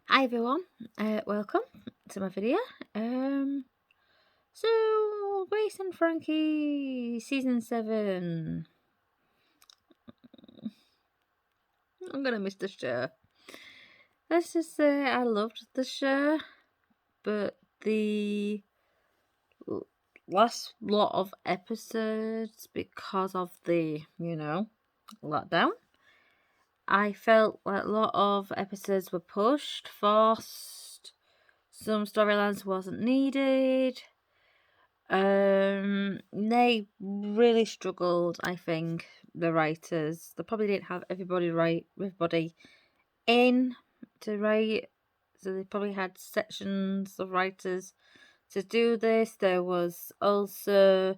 Hi everyone, welcome to my video. So Grace and Frankie season 7. I'm gonna miss the show. Let's just say I loved the show, but the last lot of episodes, because of the lockdown, I felt like a lot of episodes were pushed, forced. Some storylines wasn't needed. They really struggled, I think, the writers. They probably didn't have everybody in to write, so they probably had sections of writers to do this. There was also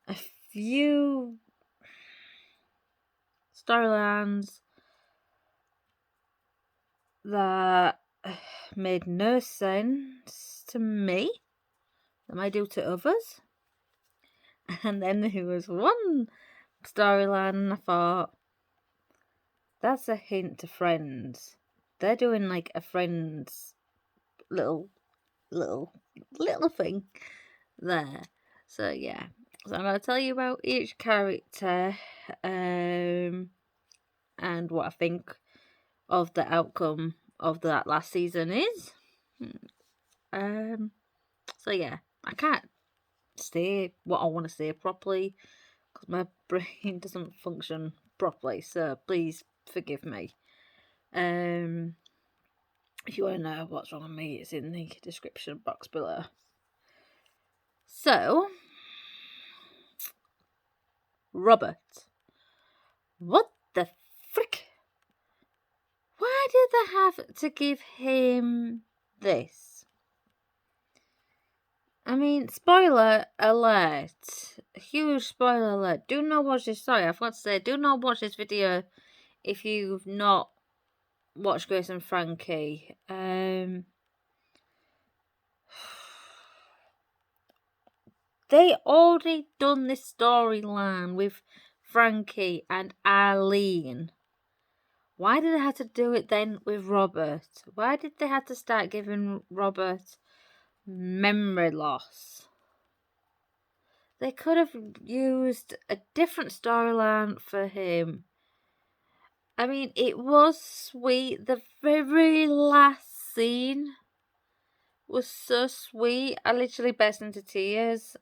a few storylines that made no sense to me. That might do to others. And then there was one storyline I thought, that's a hint to Friends. They're doing like a Friends little thing there. So yeah. So I'm gonna tell you about each character, and what I think of the outcome of that last season is. So yeah, I can't say what I want to say properly because my brain doesn't function properly. So please forgive me. If you want to know what's wrong with me, it's in the description box below. So, Robert. What the frick? Why did they have to give him this? I mean, spoiler alert. Huge spoiler alert. Do not watch this. Sorry, I forgot to say, do not watch this video if you've not watched Grace and Frankie. They already done this storyline with Frankie and Arlene. Why did they have to do it then with Robert? Why did they have to start giving Robert memory loss? They could have used a different storyline for him. I mean, it was sweet. The very last scene was so sweet. I literally burst into tears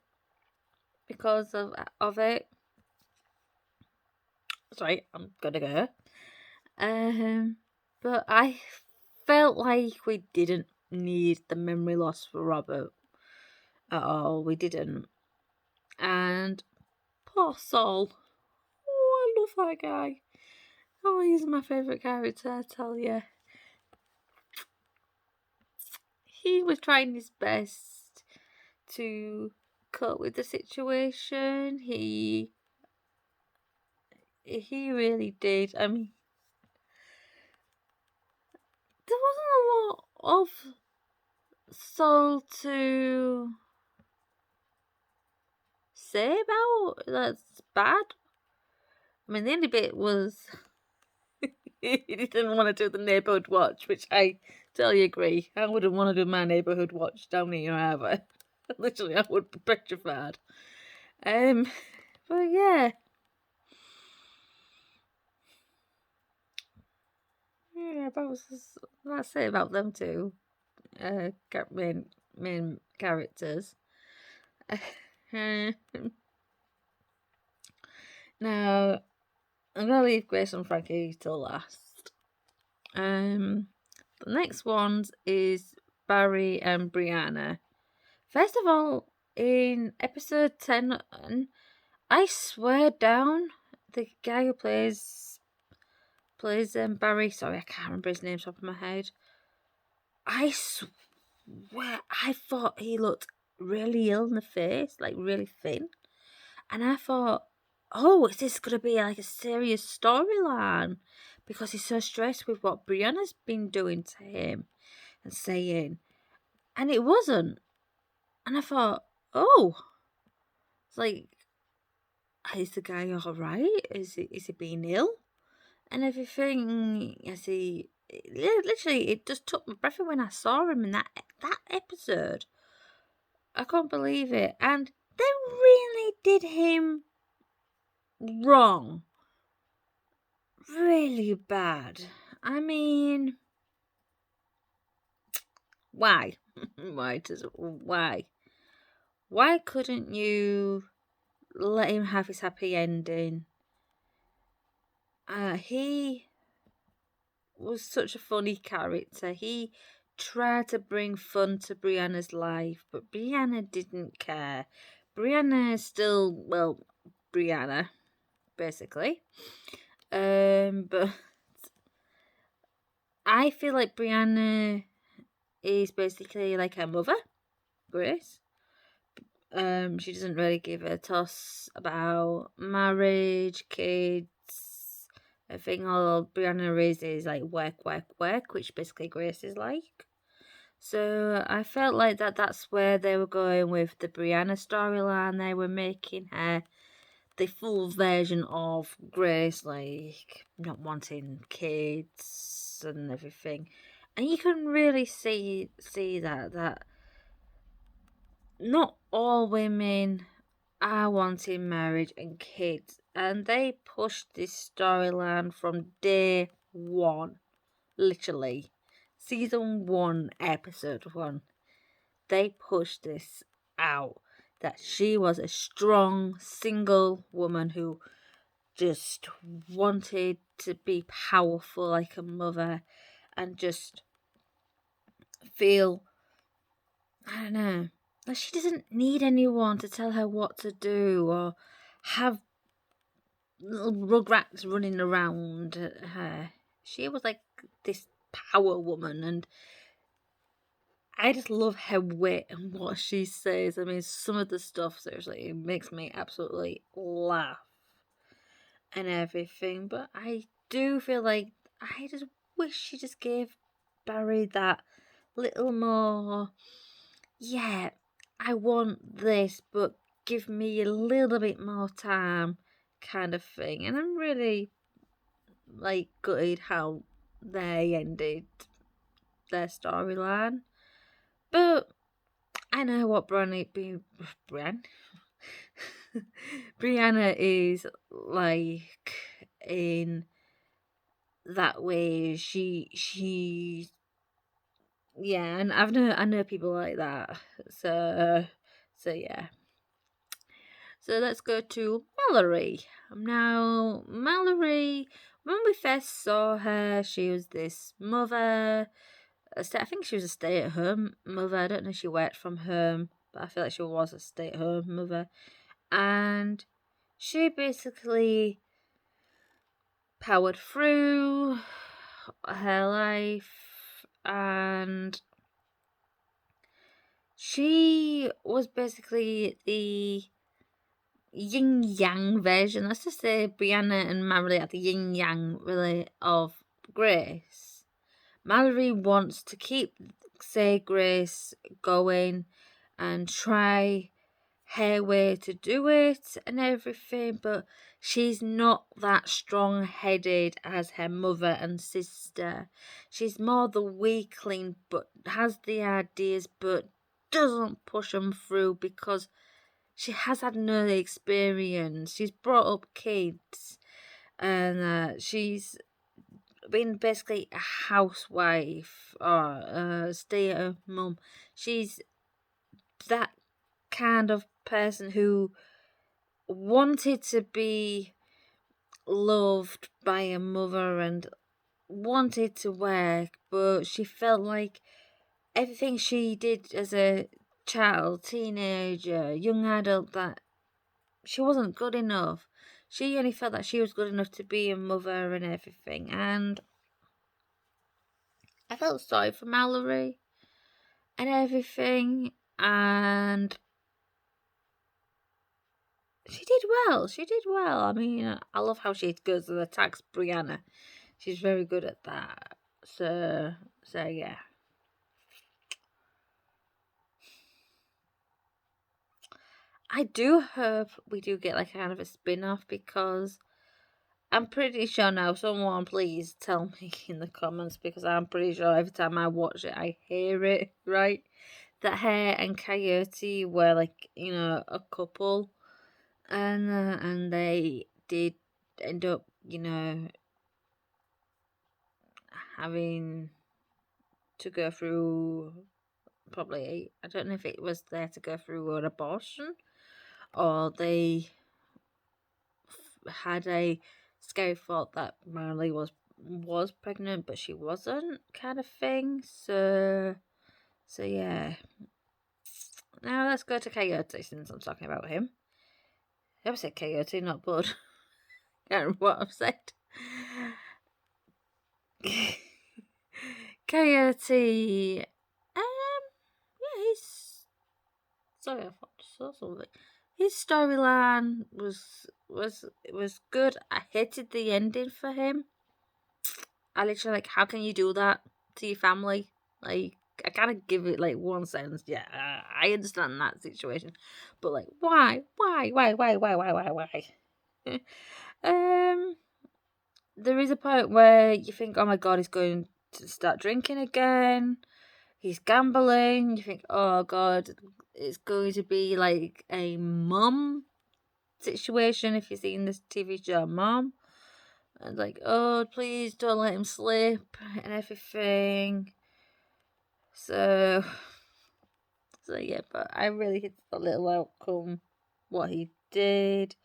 because of it. Sorry, I'm gonna go. But I felt like we didn't need the memory loss for Robert at all. We didn't. And poor Saul. Oh, I love that guy. Oh, he's my favourite character, I tell you. He was trying his best to cope with the situation. He really did. I mean, there wasn't a lot of Saul to say about that's bad. I mean, the only bit was he didn't want to do the neighbourhood watch, which I totally agree. I wouldn't want to do my neighbourhood watch down here either. Literally, I would be petrified. But yeah. Yeah, that's it about them two. Main characters. Now, I'm gonna leave Grace and Frankie till last. The next ones is Barry and Brianna. First of all, in episode 10, I swear down, the guy who plays Barry. Sorry, I can't remember his name off the top of my head. I swear, I thought he looked really ill in the face, like really thin, and I thought, oh, is this going to be like a serious storyline? Because he's so stressed with what Brianna's been doing to him and saying. And it wasn't. And I thought, oh, it's like, is the guy all right? Is he being ill? And everything, is he literally, it just took my breath away when I saw him in that episode. I can't believe it. And they really did him wrong. Really bad. I mean, why? Why? Why couldn't you let him have his happy ending? He was such a funny character. He tried to bring fun to Brianna's life, but Brianna didn't care. Brianna is still, well, Brianna, basically. But I feel like Brianna is basically like her mother, Grace. She doesn't really give a toss about marriage, kids. I think all Brianna is like work, which basically Grace is like. So I felt like that's where they were going with the Brianna storyline. They were making her the full version of Grace, like not wanting kids and everything. And you can really see that not all women are wanting marriage and kids, and they pushed this storyline from day one, literally. Season 1, episode 1. They pushed this out that she was a strong, single woman who just wanted to be powerful like a mother and just feel, I don't know, like she doesn't need anyone to tell her what to do or have little rugrats running around her. She was like this power woman, and I just love her wit and what she says. I mean, some of the stuff, seriously, it makes me absolutely laugh and everything. But I do feel like I just wish she just gave Barry that little more, yeah, I want this, but give me a little bit more time kind of thing. And I'm really, like, gutted how they ended their storyline. But I know what Brianna is like in that way. Yeah, and I know people like that. So yeah. So let's go to Mallory. Now Mallory, when we first saw her, she was this mother. I think she was a stay-at-home mother. I don't know if she worked from home, but I feel like she was a stay-at-home mother. And she basically powered through her life, and she was basically the yin yang version. Let's just say Brianna and Mallory are the yin yang really of Grace. Mallory wants to keep, say, Grace going and try her way to do it and everything, but she's not that strong headed as her mother and sister. She's more the weakling, but has the ideas, but doesn't push them through because she has had no experience. She's brought up kids, and she's been basically a housewife or a stay-at-home mum. She's that kind of person who wanted to be loved by a mother and wanted to work, but she felt like everything she did as a child, teenager, young adult, that she wasn't good enough. She only felt that she was good enough to be a mother and everything, and I felt sorry for Mallory and everything, and she did well. She did well. I mean, I love how she goes and attacks Brianna. She's very good at that. So yeah. I do hope we do get like kind of a spin-off because I'm pretty sure now. Someone please tell me in the comments, because I'm pretty sure every time I watch it, I hear it, right? That Hare and Coyote were like, a couple, and they did end up, having to go through, probably, I don't know if it was there to go through an abortion, or they had a scary thought that Marley was pregnant but she wasn't, kind of thing. So yeah. Now let's go to Coyote, since I'm talking about him. I said Coyote, not Bud. Can't remember what I've said. Coyote. Yeah, he's. Sorry, I thought I saw something. His storyline was good. I hated the ending for him. I literally, like, how can you do that to your family? Like, I kind of give it like one sentence. Yeah, I understand that situation, but like, why? There is a point where you think, oh my god, he's going to start drinking again. He's gambling. You think, oh god, it's going to be like a mum situation. If you've seen this TV show, Mom. And like, oh, please don't let him slip and everything. So yeah, but I really hit the little outcome, what he did.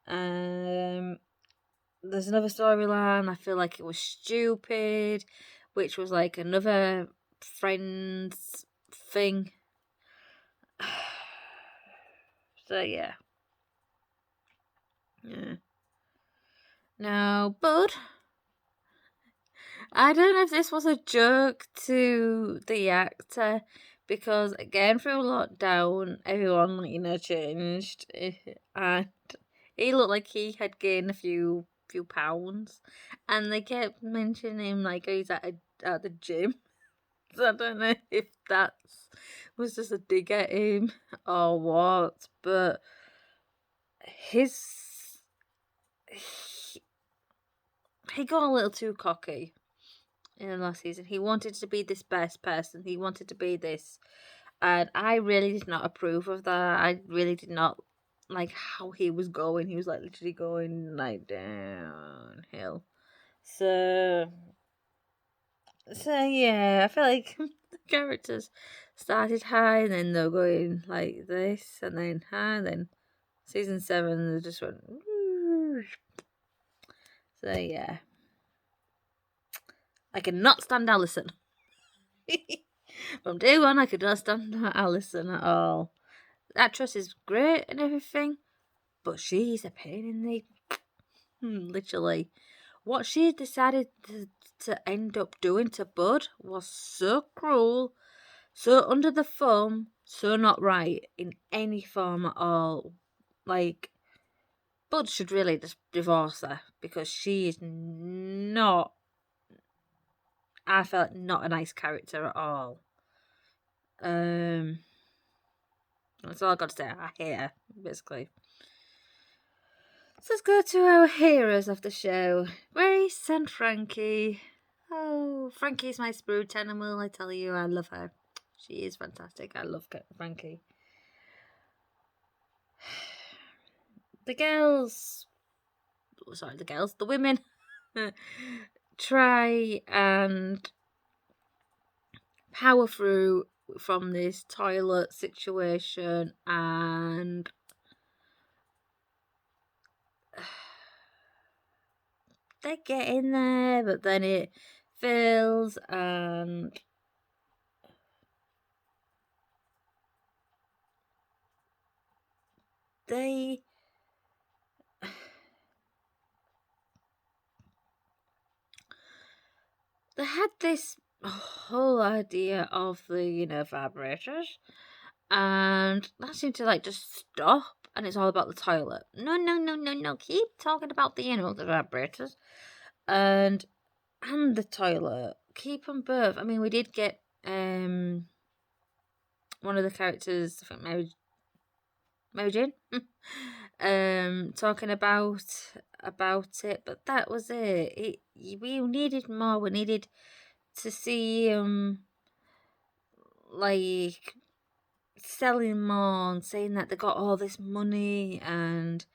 There's another storyline, I feel like it was stupid, which was like another friends thing. So yeah. Now, Bud, I don't know if this was a joke to the actor, because again, through lockdown, everyone, changed, and he looked like he had gained a few pounds, and they kept mentioning him like he's at the gym. So I don't know if that was just a dig at him or what, but he got a little too cocky in the last season. He wanted to be this best person. He wanted to be this. And I really did not approve of that. I really did not like how he was going. He was like literally going like downhill. So yeah, I feel like the characters started high and then they're going like this and then high, and then season 7 they just went. So yeah. I cannot stand Alison. From day one, I could not stand Alison at all. The actress is great and everything, but she's a pain in the... literally. What she decided to end up doing to Bud was so cruel, so under the thumb, so not right in any form at all. Like, Bud should really just divorce her, because she is not... I felt not a nice character at all. That's all I got to say. I hate her, basically. So let's go to our heroes of the show, Grace and Frankie. Oh, Frankie's my spirit animal. I tell you, I love her. She is fantastic. I love Frankie. The women try and power through from this toilet situation, and they get in there, but then it fills, and they had this whole idea of the vibrators, and that seemed to like just stop, and it's all about the toilet. No, keep talking about the the vibrators and the toilet. Keep them both. I mean, we did get one of the characters, I think Mary Jane, talking about it, but that was it. We needed more. We needed to see like selling more and saying that they got all this money and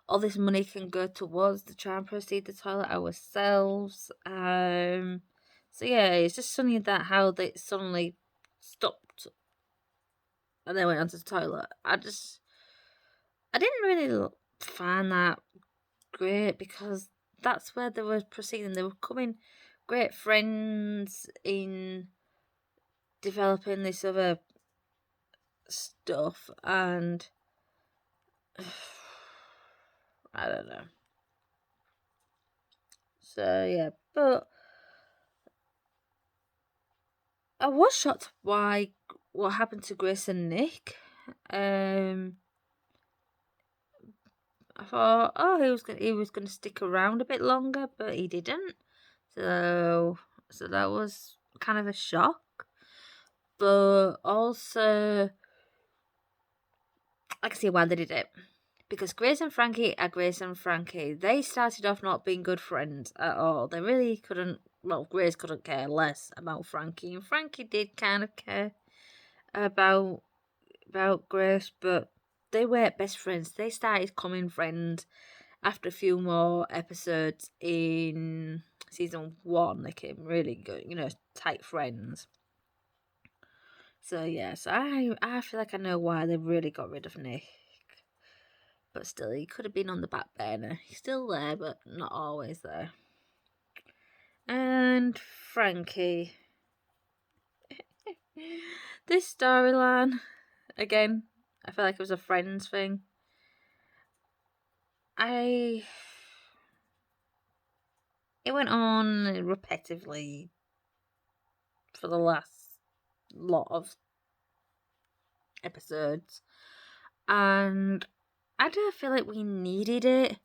all this money can go towards the try and proceed the toilet ourselves. So yeah, it's just funny that how they suddenly stopped and then went onto the toilet. I didn't really find that great because that's where they were proceeding. They were becoming great friends in developing this other stuff, and I don't know. So yeah, but I was shocked by what happened to Grace and Nick. I thought, oh, he was gonna stick around a bit longer, but he didn't. So that was kind of a shock. But also, I can see why they did it. Because Grace and Frankie are Grace and Frankie. They started off not being good friends at all. They really couldn't. Well, Grace couldn't care less about Frankie, and Frankie did kind of care about Grace, but they weren't best friends. They started becoming friends after a few more episodes in season 1. They became really good, tight friends. So yes, I feel like I know why they really got rid of Nick. But still, he could have been on the back burner. He's still there, but not always there. And Frankie. This storyline, again, I feel like it was a Friends thing. It went on repetitively for the last lot of episodes. And I don't feel like we needed it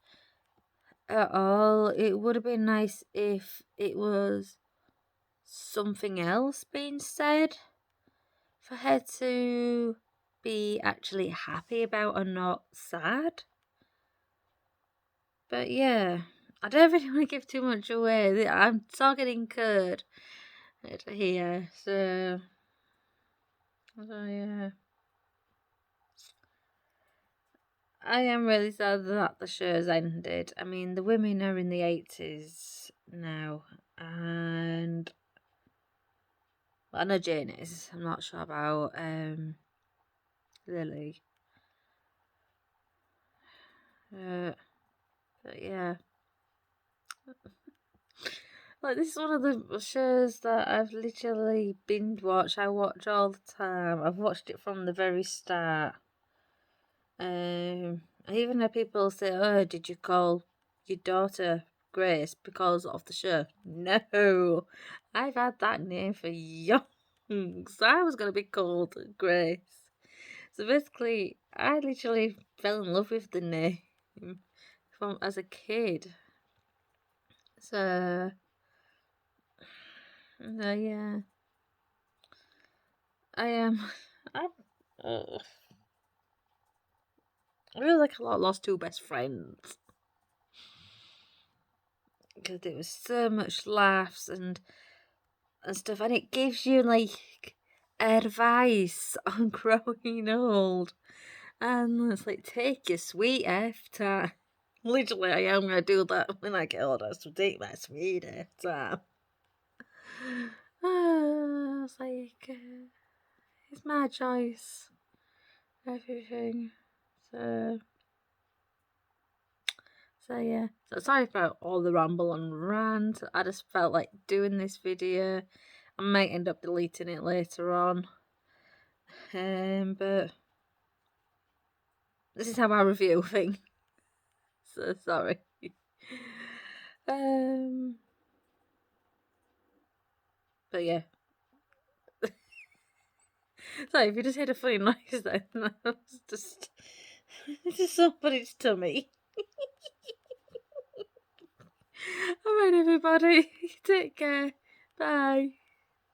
at all. It would have been nice if it was something else being said for her to be actually happy about and not sad. But yeah, I don't really want to give too much away. I'm talking incurred here, so yeah. I am really sad that the show's ended. I mean, the women are in the 80s now, and I know Jane is. I'm not sure about Lily. But yeah. Like, this is one of the shows that I've literally binge watched. I watch all the time. I've watched it from the very start. I even had people say, "Oh, did you call your daughter Grace because of the show?" No, I've had that name for young. So I was gonna be called Grace. So basically, I literally fell in love with the name from as a kid. So yeah, I am. I feel like I lost two best friends because there was so much laughs and stuff, and it gives you like advice on growing old, and it's like, take your sweet F time. Literally, I am gonna do that when I get older. So take my sweet F time. It's like it's my choice. Everything. So yeah. So sorry about all the ramble and rant. I just felt like doing this video. I might end up deleting it later on. But this is how I review things. So sorry. But yeah. Sorry, if you just heard a funny noise then, that's just somebody's tummy. Alright, everybody. Take care. Bye.